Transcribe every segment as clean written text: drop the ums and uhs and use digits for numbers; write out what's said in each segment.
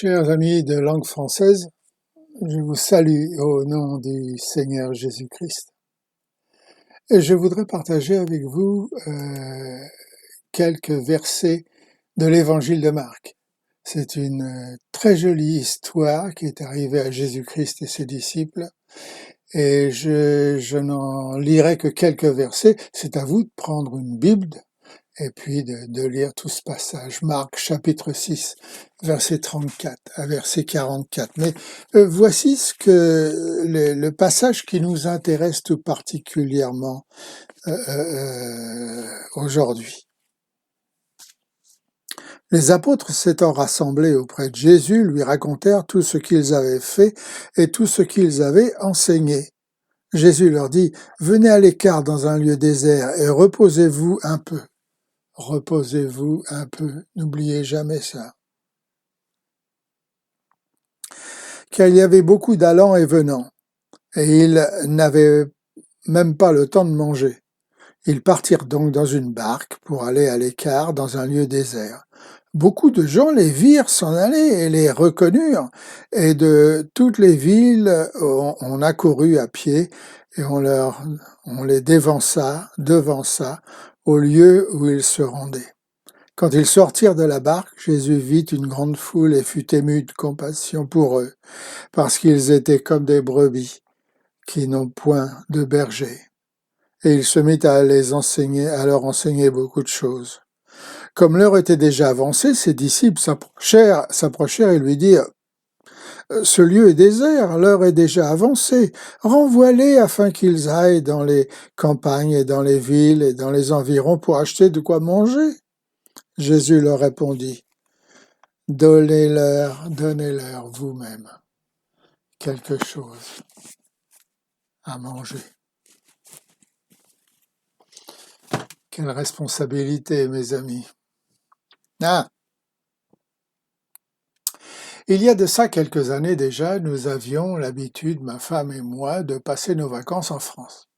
Chers amis de langue française, je vous salue au nom du Seigneur Jésus-Christ. Et je voudrais partager avec vous quelques versets de l'évangile de Marc. C'est une très jolie histoire qui est arrivée à Jésus-Christ et ses disciples. Et je n'en lirai que quelques versets. C'est à vous de prendre une Bible et puis de lire tout ce passage. Marc chapitre 6, verset 34 à verset 44. Mais voici le passage qui nous intéresse tout particulièrement aujourd'hui. Les apôtres s'étant rassemblés auprès de Jésus, lui racontèrent tout ce qu'ils avaient fait et tout ce qu'ils avaient enseigné. Jésus leur dit, « Venez à l'écart dans un lieu désert et reposez-vous un peu. » Reposez-vous un peu, n'oubliez jamais ça. Car il y avait beaucoup d'allants et venants, et ils n'avaient même pas le temps de manger. Ils partirent donc dans une barque pour aller à l'écart dans un lieu désert. Beaucoup de gens les virent s'en aller et les reconnurent, et de toutes les villes on accourut à pied, et on les devança au lieu où ils se rendaient. Quand ils sortirent de la barque, Jésus vit une grande foule et fut ému de compassion pour eux, parce qu'ils étaient comme des brebis qui n'ont point de berger. Et il se mit à leur enseigner beaucoup de choses. Comme l'heure était déjà avancée, ses disciples s'approchèrent et lui dirent, « Ce lieu est désert, l'heure est déjà avancée. Renvoie-les afin qu'ils aillent dans les campagnes et dans les villes et dans les environs pour acheter de quoi manger. » Jésus leur répondit, « Donnez-leur vous-même quelque chose à manger. » Quelle responsabilité, mes amis. Il y a de ça quelques années déjà, nous avions l'habitude, ma femme et moi, de passer nos vacances en France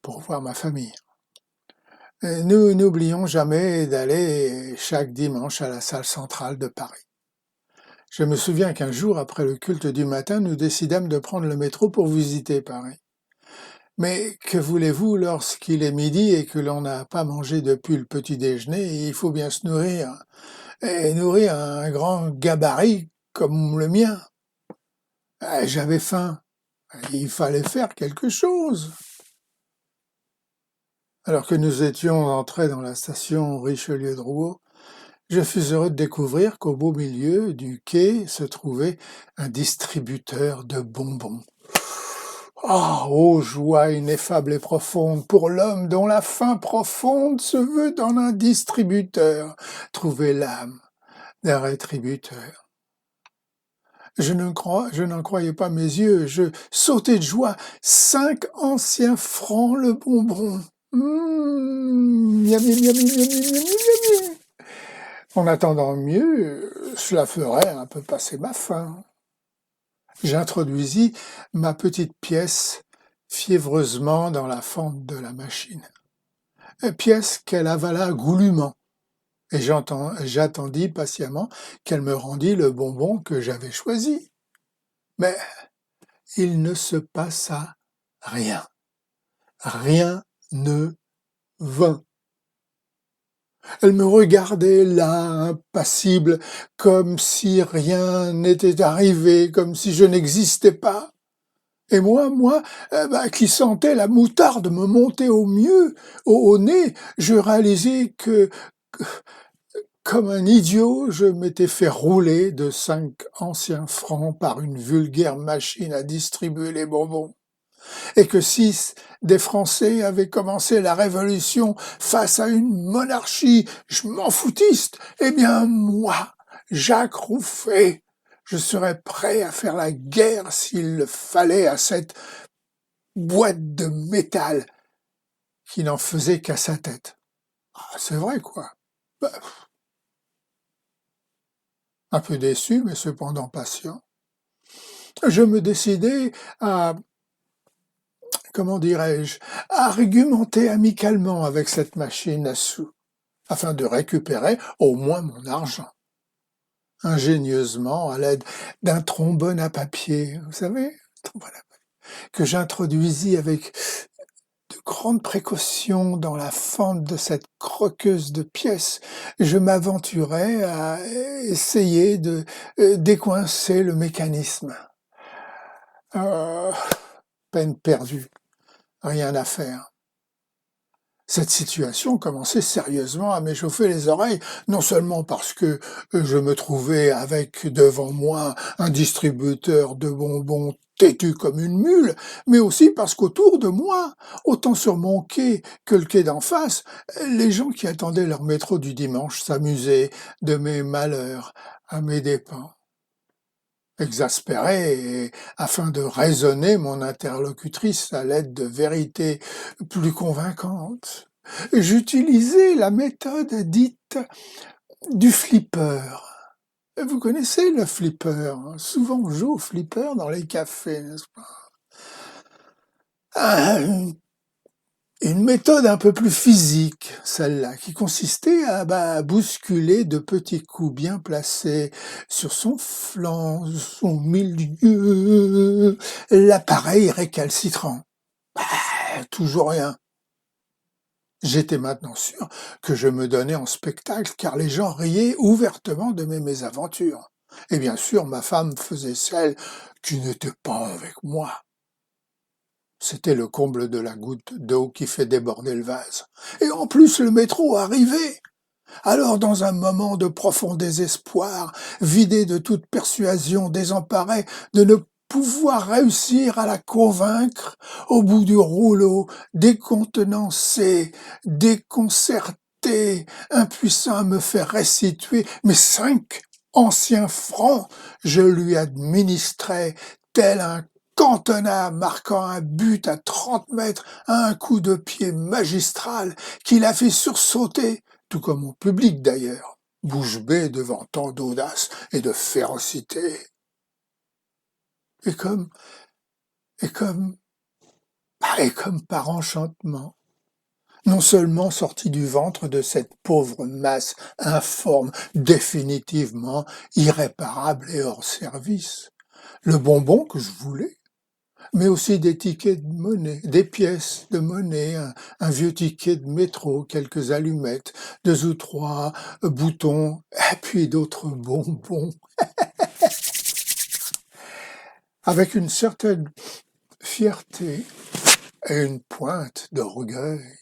pour voir ma famille. Et nous n'oublions jamais d'aller chaque dimanche à la salle centrale de Paris. Je me souviens qu'un jour, après le culte du matin, nous décidâmes de prendre le métro pour visiter Paris. Mais que voulez-vous lorsqu'il est midi et que l'on n'a pas mangé depuis le petit déjeuner, il faut bien se nourrir, et nourrir un grand gabarit comme le mien. J'avais faim, il fallait faire quelque chose. Alors que nous étions entrés dans la station Richelieu-Drouot, je fus heureux de découvrir qu'au beau milieu du quai se trouvait un distributeur de bonbons. Ah, ô joie ineffable et profonde pour l'homme dont la faim profonde se veut dans un distributeur, trouver l'âme d'un rétributeur. Je n'en croyais pas mes yeux, je sautais de joie. 5 anciens francs le bonbon. Miam, miam, miam, miam, miam, miam, miam. En attendant mieux, cela ferait un peu passer ma faim. J'introduisis ma petite pièce fiévreusement dans la fente de la machine. Pièce qu'elle avala goulûment, et j'attendis patiemment qu'elle me rendît le bonbon que j'avais choisi. Mais il ne se passa rien. Rien ne vint. Elle me regardait là, impassible, comme si rien n'était arrivé, comme si je n'existais pas. Et moi, qui sentais la moutarde me monter au nez, je réalisais que, comme un idiot, je m'étais fait rouler de 5 anciens francs par une vulgaire machine à distribuer les bonbons. Et que 6 des Français avaient commencé la révolution face à une monarchie, je m'en foutiste, eh bien moi, Jacques Rouffet, je serais prêt à faire la guerre s'il le fallait à cette boîte de métal qui n'en faisait qu'à sa tête. Ah, c'est vrai, quoi. Un peu déçu, mais cependant patient. Je me décidai à, comment dirais-je, à argumenter amicalement avec cette machine à sous, afin de récupérer au moins mon argent. ingénieusement à l'aide d'un trombone à papier, vous savez, trombone à papier, que j'introduisis avec de grandes précautions dans la fente de cette croqueuse de pièces. Je m'aventurais à essayer de décoincer le mécanisme. Euh, Peine perdue, rien à faire. Cette situation commençait sérieusement à m'échauffer les oreilles, non seulement parce que je me trouvais avec devant moi un distributeur de bonbons têtu comme une mule, mais aussi parce qu'autour de moi, autant sur mon quai que le quai d'en face, les gens qui attendaient leur métro du dimanche s'amusaient de mes malheurs à mes dépens. Exaspéré, et afin de raisonner mon interlocutrice à l'aide de vérités plus convaincantes, j'utilisais la méthode dite du flipper. Vous connaissez le flipper, hein? Souvent on joue au flipper dans les cafés, n'est-ce pas? Ah, une méthode un peu plus physique, celle-là, qui consistait à bousculer de petits coups bien placés sur son flanc, son milieu, l'appareil récalcitrant. Toujours rien. J'étais maintenant sûr que je me donnais en spectacle, car les gens riaient ouvertement de mes mésaventures. Et bien sûr, ma femme faisait celle qui n'était pas avec moi. C'était le comble de la goutte d'eau qui fait déborder le vase. Et en plus, le métro arrivait. Alors, dans un moment de profond désespoir, vidé de toute persuasion, désemparé de ne pouvoir réussir à la convaincre, au bout du rouleau, décontenancé, déconcerté, impuissant à me faire restituer mes 5 anciens francs, je lui administrais, tel un cantonat marquant un but à 30 mètres, à un coup de pied magistral qui l'a fait sursauter, tout comme mon public d'ailleurs, bouche bée devant tant d'audace et de férocité. Et comme, et comme, et comme par enchantement, non seulement sorti du ventre de cette pauvre masse informe, définitivement irréparable et hors service, le bonbon que je voulais, mais aussi des tickets de monnaie, des pièces de monnaie, un vieux ticket de métro, quelques allumettes, 2 ou 3 boutons, et puis d'autres bonbons, avec une certaine fierté et une pointe d'orgueil.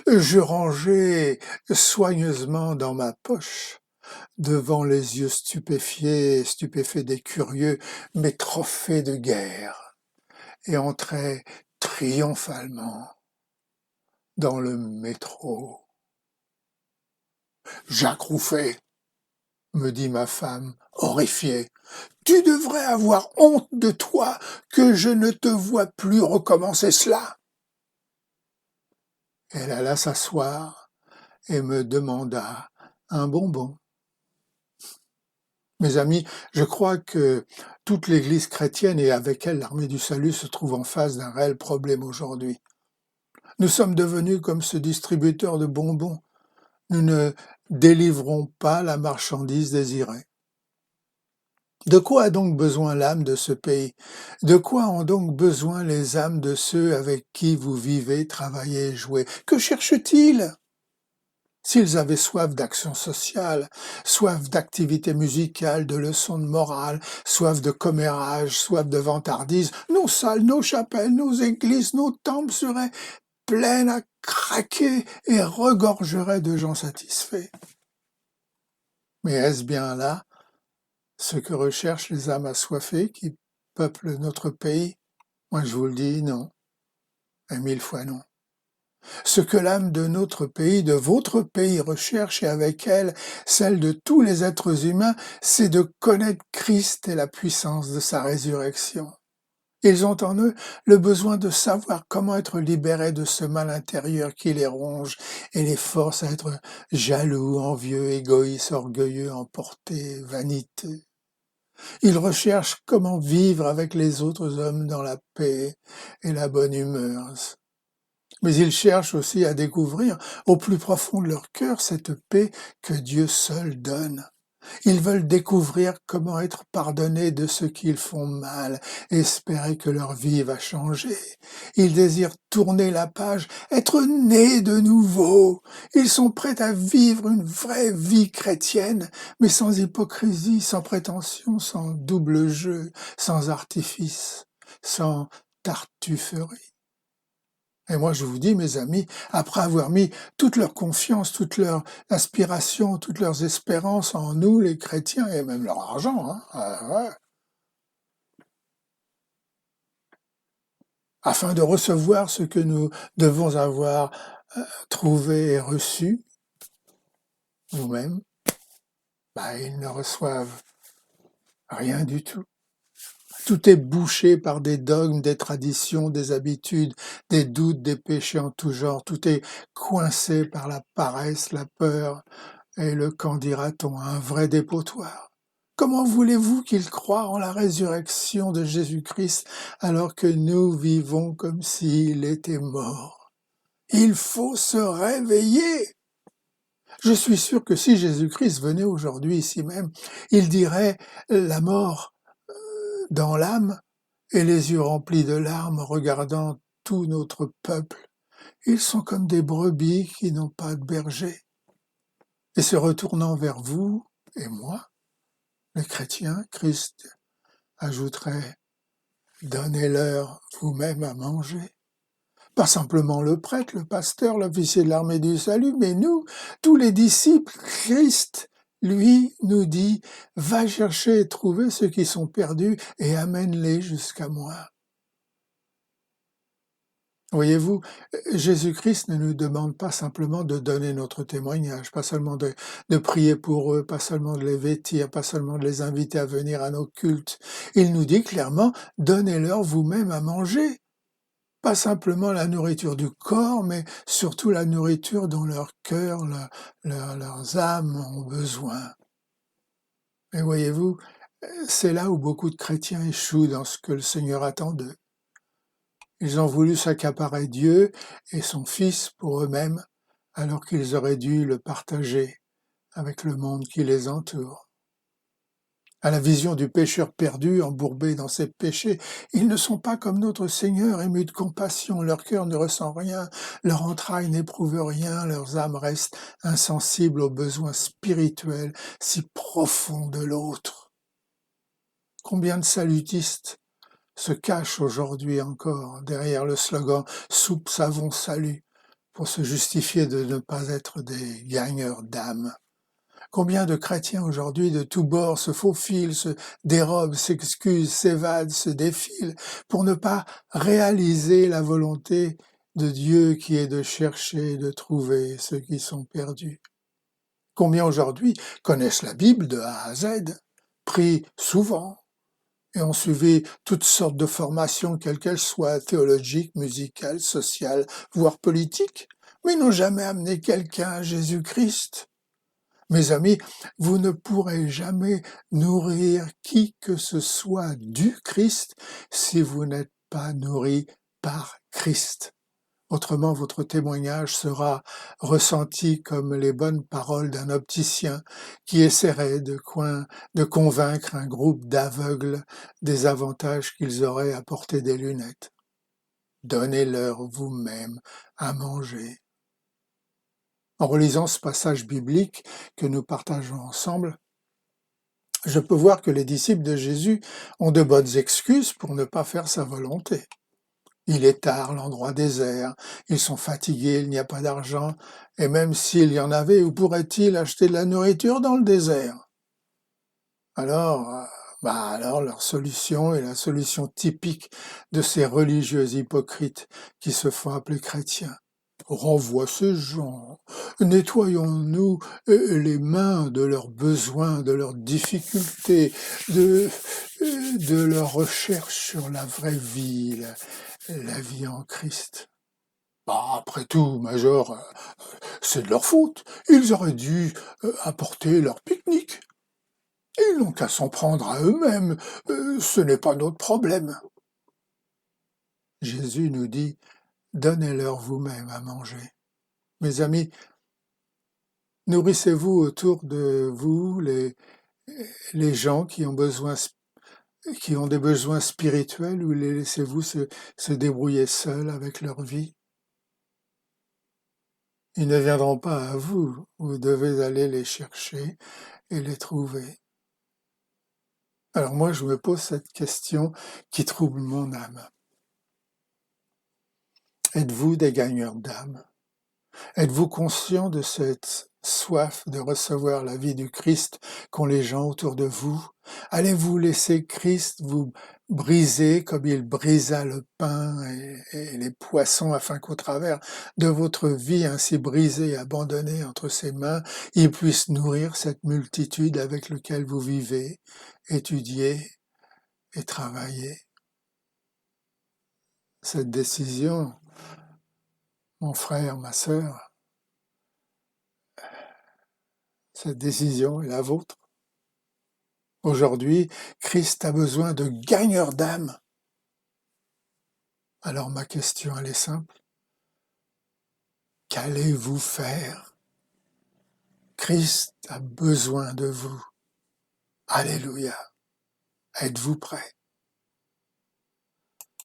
Je rangeais soigneusement dans ma poche, devant les yeux stupéfaits des curieux, mes trophées de guerre, et entrais triomphalement dans le métro. Jacques Rouffet, me dit ma femme, horrifiée, tu devrais avoir honte de toi que je ne te vois plus recommencer cela. Elle alla s'asseoir et me demanda un bonbon. Mes amis, je crois que toute l'Église chrétienne et avec elle l'armée du salut se trouve en face d'un réel problème aujourd'hui. Nous sommes devenus comme ce distributeur de bonbons. Nous ne délivrons pas la marchandise désirée. De quoi a donc besoin l'âme de ce pays? De quoi ont donc besoin les âmes de ceux avec qui vous vivez, travaillez et jouez? Que cherchent-ils? S'ils avaient soif d'action sociale, soif d'activité musicale, de leçons de morale, soif de commérage, soif de vantardise, nos salles, nos chapelles, nos églises, nos temples seraient pleines à craquer et regorgeraient de gens satisfaits. Mais est-ce bien là ce que recherchent les âmes assoiffées qui peuplent notre pays? Moi je vous le dis, non, et 1000 fois non. Ce que l'âme de notre pays, de votre pays recherche, et avec elle celle de tous les êtres humains, c'est de connaître Christ et la puissance de sa résurrection. Ils ont en eux le besoin de savoir comment être libérés de ce mal intérieur qui les ronge et les force à être jaloux, envieux, égoïstes, orgueilleux, emportés, vaniteux. Ils recherchent comment vivre avec les autres hommes dans la paix et la bonne humeur. Mais ils cherchent aussi à découvrir au plus profond de leur cœur cette paix que Dieu seul donne. Ils veulent découvrir comment être pardonnés de ce qu'ils font mal, espérer que leur vie va changer. Ils désirent tourner la page, être nés de nouveau. Ils sont prêts à vivre une vraie vie chrétienne, mais sans hypocrisie, sans prétention, sans double jeu, sans artifice, sans tartufferie. Et moi, je vous dis, mes amis, après avoir mis toute leur confiance, toute leur aspiration, toutes leurs espérances en nous, les chrétiens, et même leur argent, hein, ouais, afin de recevoir ce que nous devons avoir trouvé et reçu nous-mêmes, ils ne reçoivent rien du tout. Tout est bouché par des dogmes, des traditions, des habitudes, des doutes, des péchés en tout genre. Tout est coincé par la paresse, la peur, et le qu'en dira-t-on, un vrai dépotoir. Comment voulez-vous qu'ils croient en la résurrection de Jésus-Christ alors que nous vivons comme s'il était mort? Il faut se réveiller. Je suis sûr que si Jésus-Christ venait aujourd'hui ici même, il dirait la mort dans l'âme et les yeux remplis de larmes regardant tout notre peuple. Ils sont comme des brebis qui n'ont pas de berger. Et se retournant vers vous et moi, les chrétiens, Christ ajouterait, donnez-leur vous-même à manger. Pas simplement le prêtre, le pasteur, l'officier de l'armée du salut, mais nous, tous les disciples, Christ, lui, nous dit, va chercher et trouver ceux qui sont perdus et amène-les jusqu'à moi. Voyez-vous, Jésus-Christ ne nous demande pas simplement de donner notre témoignage, pas seulement de prier pour eux, pas seulement de les vêtir, pas seulement de les inviter à venir à nos cultes. Il nous dit clairement, donnez-leur vous-même à manger. Pas simplement la nourriture du corps, mais surtout la nourriture dont leur cœur, leurs âmes ont besoin. Et voyez-vous, c'est là où beaucoup de chrétiens échouent dans ce que le Seigneur attend d'eux. Ils ont voulu s'accaparer Dieu et son Fils pour eux-mêmes, alors qu'ils auraient dû le partager avec le monde qui les entoure. À la vision du pécheur perdu, embourbé dans ses péchés, ils ne sont pas comme notre Seigneur, émus de compassion, leur cœur ne ressent rien, leur entraille n'éprouve rien, leurs âmes restent insensibles aux besoins spirituels si profonds de l'autre. Combien de salutistes se cachent aujourd'hui encore derrière le slogan « Soupe, savon, salut » pour se justifier de ne pas être des gagneurs d'âme. Combien de chrétiens aujourd'hui de tous bords se faufilent, se dérobent, s'excusent, s'évadent, se défilent pour ne pas réaliser la volonté de Dieu qui est de chercher et de trouver ceux qui sont perdus. Combien aujourd'hui connaissent la Bible de A à Z, prient souvent et ont suivi toutes sortes de formations, quelles qu'elles soient, théologiques, musicales, sociales, voire politiques, mais n'ont jamais amené quelqu'un à Jésus-Christ. Mes amis, vous ne pourrez jamais nourrir qui que ce soit du Christ si vous n'êtes pas nourri par Christ. Autrement, votre témoignage sera ressenti comme les bonnes paroles d'un opticien qui essaierait de convaincre un groupe d'aveugles des avantages qu'ils auraient à porter des lunettes. Donnez-leur vous-même à manger. En relisant ce passage biblique que nous partageons ensemble, je peux voir que les disciples de Jésus ont de bonnes excuses pour ne pas faire sa volonté. Il est tard, l'endroit désert, ils sont fatigués, il n'y a pas d'argent, et même s'il y en avait, où pourraient-ils acheter de la nourriture dans le désert? Alors, alors leur solution est la solution typique de ces religieux hypocrites qui se font appeler chrétiens. Renvoie ces gens, nettoyons-nous les mains de leurs besoins, de leurs difficultés, de leur recherche sur la vraie vie, la vie en Christ. Après tout, Major, c'est de leur faute. Ils auraient dû apporter leur pique-nique. Ils n'ont qu'à s'en prendre à eux-mêmes. Ce n'est pas notre problème. Jésus nous dit, donnez-leur vous-même à manger. Mes amis, nourrissez-vous autour de vous les gens qui ont des besoins spirituels, ou les laissez-vous se débrouiller seuls avec leur vie? Ils ne viendront pas à vous, vous devez aller les chercher et les trouver. Alors moi, je me pose cette question qui trouble mon âme. Êtes-vous des gagneurs d'âme? Êtes-vous conscient de cette soif de recevoir la vie du Christ qu'ont les gens autour de vous? Allez-vous laisser Christ vous briser comme il brisa le pain et les poissons, afin qu'au travers de votre vie ainsi brisée et abandonnée entre ses mains, il puisse nourrir cette multitude avec laquelle vous vivez, étudiez et travaillez? Cette décision, mon frère, ma sœur, cette décision est la vôtre. Aujourd'hui, Christ a besoin de gagneurs d'âme. Alors ma question, elle est simple. Qu'allez-vous faire? Christ a besoin de vous. Alléluia. Êtes-vous prêts?